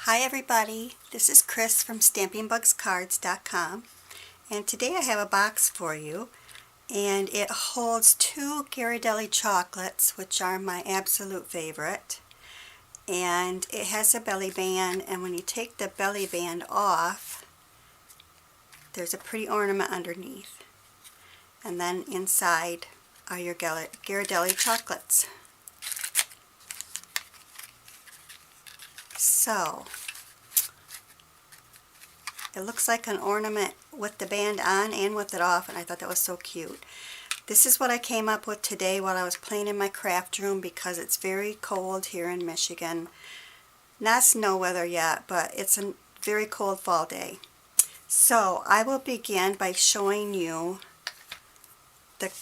Hi everybody, this is Chris from StampingBugsCards.com, and today I have a box for you, and it holds two Ghirardelli chocolates, which are my absolute favorite, and it has a belly band, and when you take the belly band off, there's a pretty ornament underneath, and then inside are your Ghirardelli chocolates. So, it looks like an ornament with the band on and with it off, and I thought that was so cute. This is what I came up with today while I was playing in my craft room because it's very cold here in Michigan. Not snow weather yet, but it's a very cold fall day. So I will begin by showing you the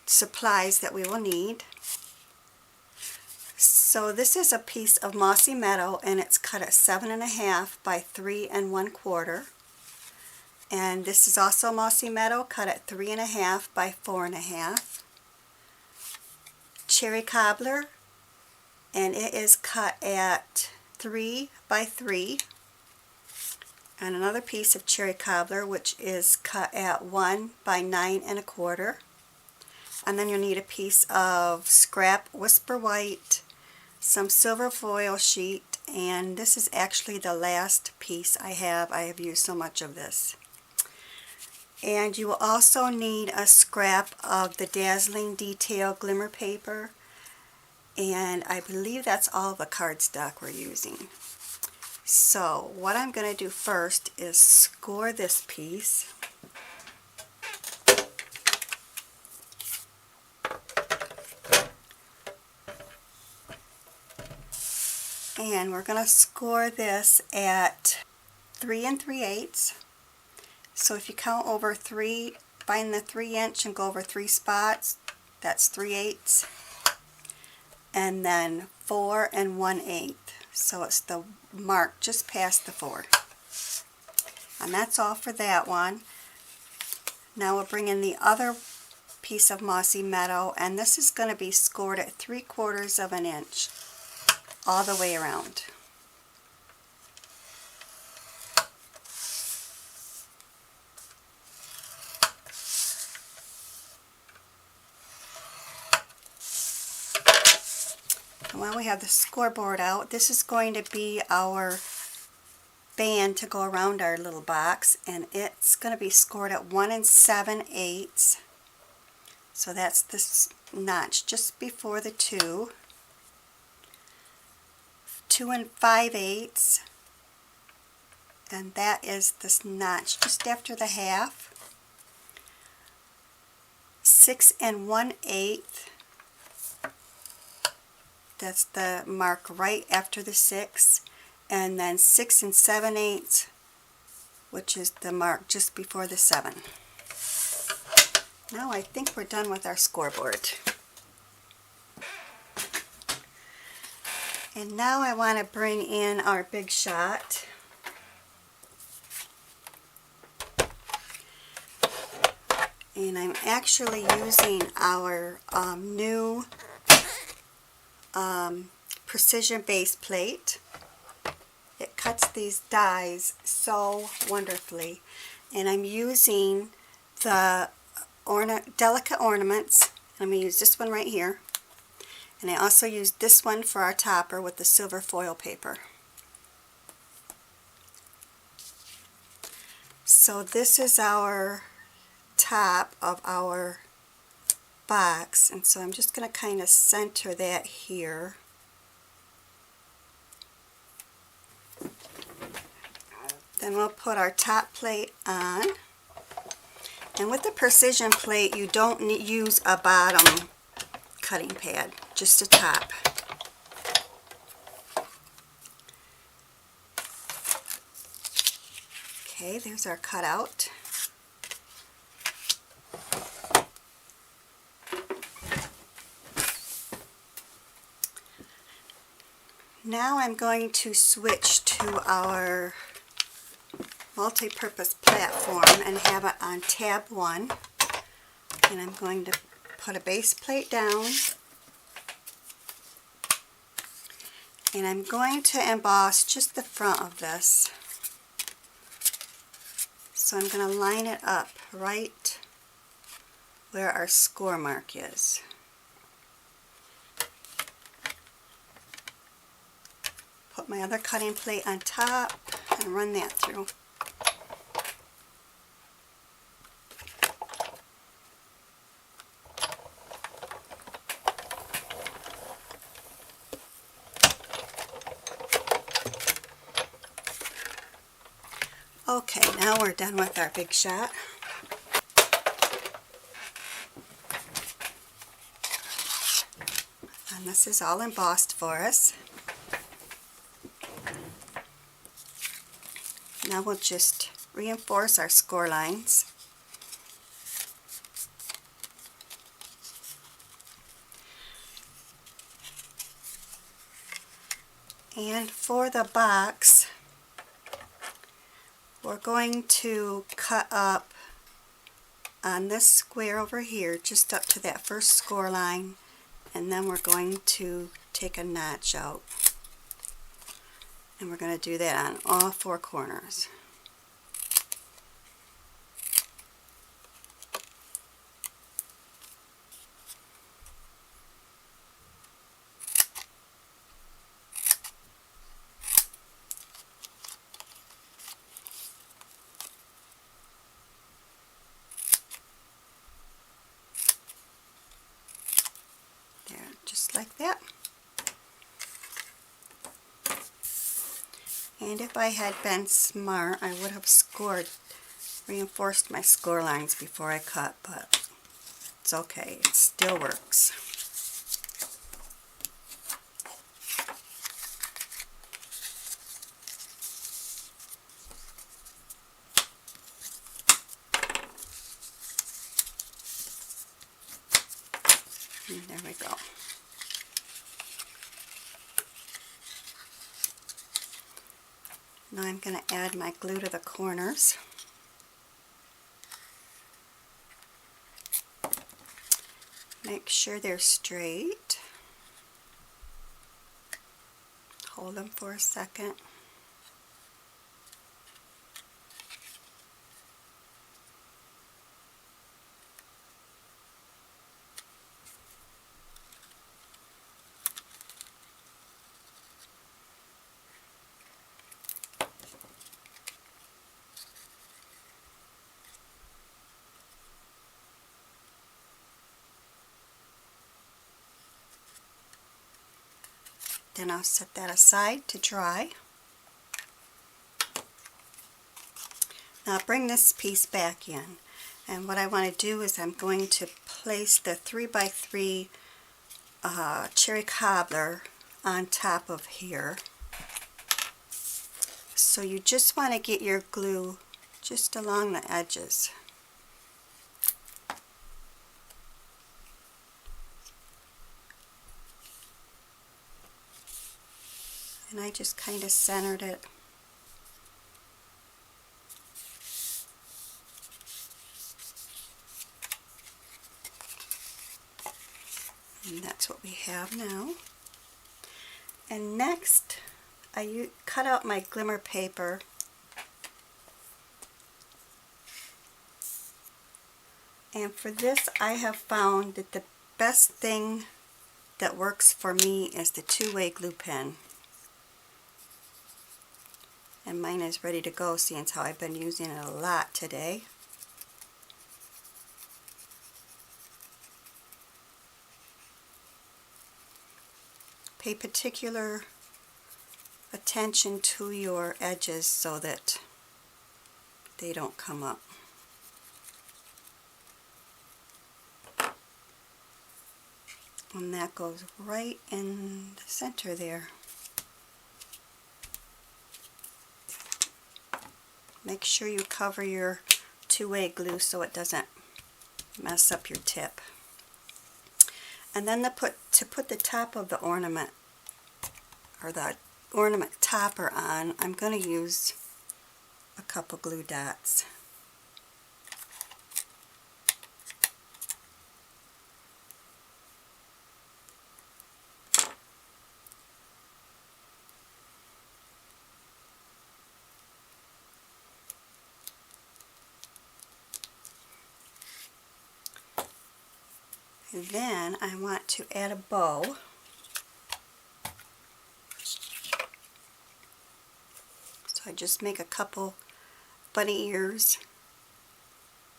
supplies that we will need. So this is a piece of mossy meadow, and it's cut at 7.5 by 3 1/4. And this is also mossy meadow, cut at 3.5 by 4.5. Cherry cobbler, and it is cut at 3 by 3. And another piece of cherry cobbler, which is cut at 1 by 9 1/4. And then you'll need a piece of scrap whisper white, some silver foil sheet, and this is actually the last piece I have. I have used so much of this. And you will also need a scrap of the Dazzling Detail Glimmer paper, and I believe that's all the cardstock we're using. So what I'm going to do first is score this piece. And we're going to score this at 3 3/8. So if you count over 3, find the 3" and go over 3 spots, that's 3/8. And then 4 1/8. So it's the mark just past the 4. And that's all for that one. Now we'll bring in the other piece of mossy meadow, and this is going to be scored at 3/4 of an inch. All the way around. And while we have the scoreboard out, this is going to be our band to go around our little box, and it's going to be scored at 1 7/8. So that's this notch just before the 2. 2 5/8, and that is this notch just after the half. 6 1/8, that's the mark right after the 6, and then 6 7/8, which is the mark just before the 7. Now I think we're done with our scoreboard. And now I want to bring in our big shot. And I'm actually using our new precision base plate. It cuts these dies so wonderfully. And I'm using the delicate ornaments. I'm going to use this one right here. And I also used this one for our topper with the silver foil paper. So this is our top of our box, and so I'm just going to kind of center that here. Then we'll put our top plate on. And with the precision plate, you don't use a bottom cutting pad, just a top. Okay, there's our cutout. Now I'm going to switch to our multi-purpose platform and have it on tab 1. And I'm going to put a base plate down And I'm going to emboss just the front of this. So I'm going to line it up right where our score mark is. Put my other cutting plate on top and run that through. Okay, now we're done with our big shot. And this is all embossed for us. Now we'll just reinforce our score lines. And for the box, we're going to cut up on this square over here, just up to that first score line, and then we're going to take a notch out. And we're going to do that on all four corners. There, just like that. And if I had been smart, I would have reinforced my score lines before I cut, but it's okay, it still works. And there we go. Now I'm going to add my glue to the corners. Make sure they're straight. Hold them for a second. Then I'll set that aside to dry. Now I'll bring this piece back in, and what I want to do is I'm going to place the 3x3 cherry cobbler on top of here. So you just want to get your glue just along the edges. And I just kind of centered it. And that's what we have now. And next, I cut out my glimmer paper. And for this, I have found that the best thing that works for me is the two-way glue pen. And mine is ready to go, seeing as how I've been using it a lot today. Pay particular attention to your edges so that they don't come up. And that goes right in the center there. Make sure you cover your two-way glue so it doesn't mess up your tip. And then to put the top of the ornament, or the ornament topper on, I'm going to use a couple glue dots. And then I want to add a bow. So I just make a couple bunny ears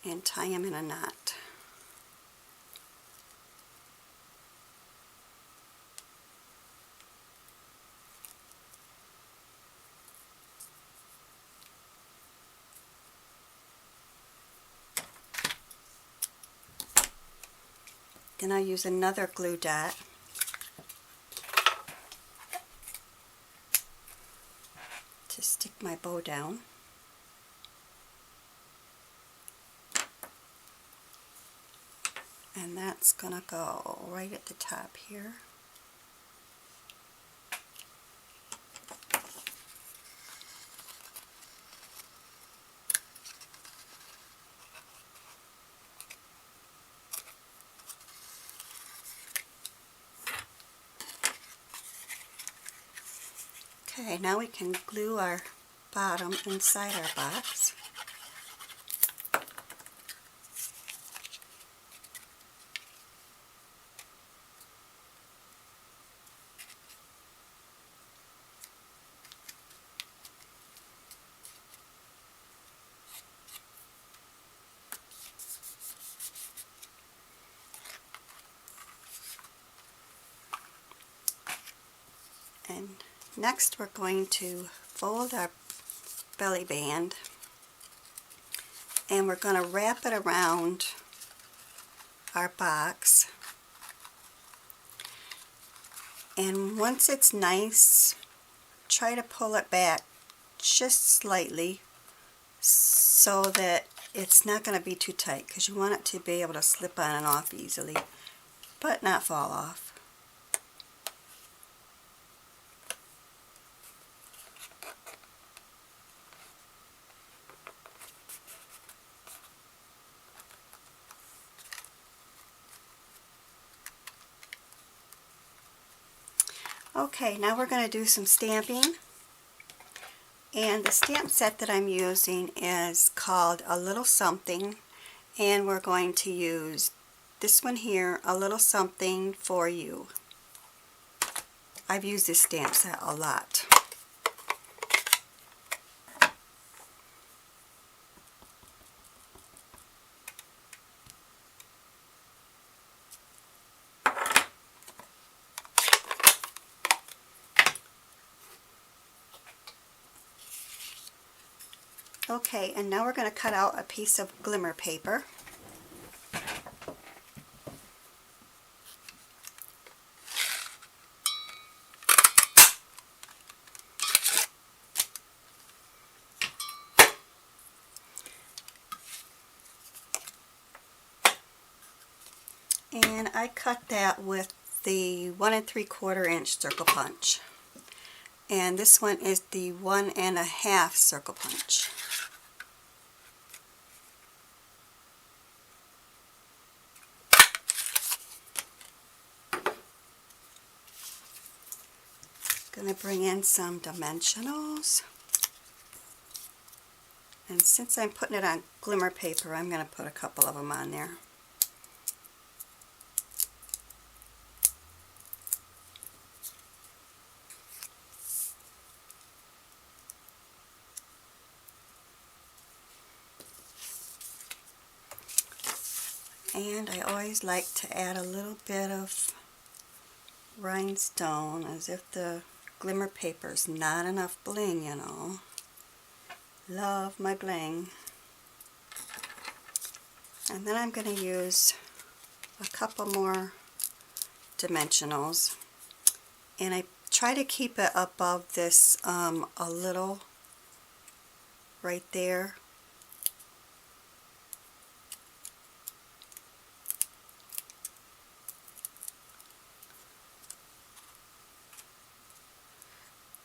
and tie them in a knot. Then I use another glue dot to stick my bow down. And that's going to go right at the top here. Okay, now we can glue our bottom inside our box. And next we're going to fold our belly band and we're going to wrap it around our box. And once it's nice, try to pull it back just slightly so that it's not going to be too tight, because you want it to be able to slip on and off easily but not fall off. Okay, now we're going to do some stamping, and the stamp set that I'm using is called A Little Something, and we're going to use this one here, A Little Something for You. I've used this stamp set a lot. Okay, and now we're going to cut out a piece of glimmer paper. And I cut that with the 1 3/4 inch circle punch. And this one is the 1 1/2 circle punch. Going to bring in some dimensionals. And since I'm putting it on glimmer paper, I'm going to put a couple of them on there. And I always like to add a little bit of rhinestone, as if the glimmer paper's not enough bling, you know. Love my bling. And then I'm going to use a couple more dimensionals, and I try to keep it above this a little right there.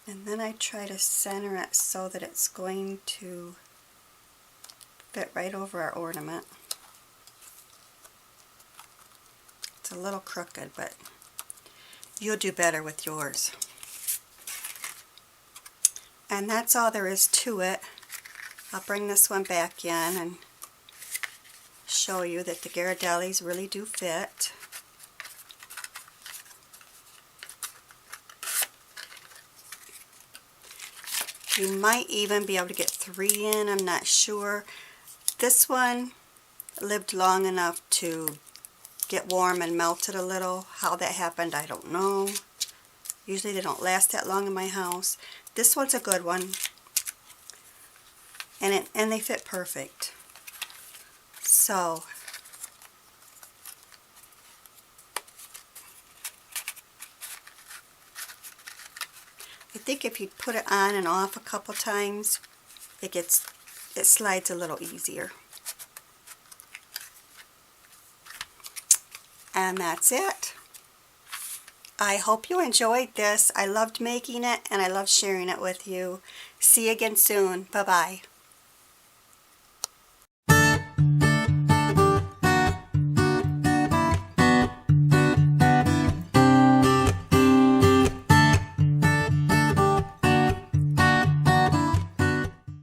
And then I try to center it so that it's going to fit right over our ornament. It's a little crooked, but you'll do better with yours. And that's all there is to it. I'll bring this one back in and show you that the Ghirardellis really do fit. You might even be able to get 3 in, I'm not sure. This one lived long enough to get warm and melted a little. How that happened, I don't know. Usually they don't last that long in my house. This one's a good one. And they fit perfect. So I think if you put it on and off a couple times, it slides a little easier. And that's it. I hope you enjoyed this. I loved making it and I love sharing it with you. See you again soon. Bye-bye.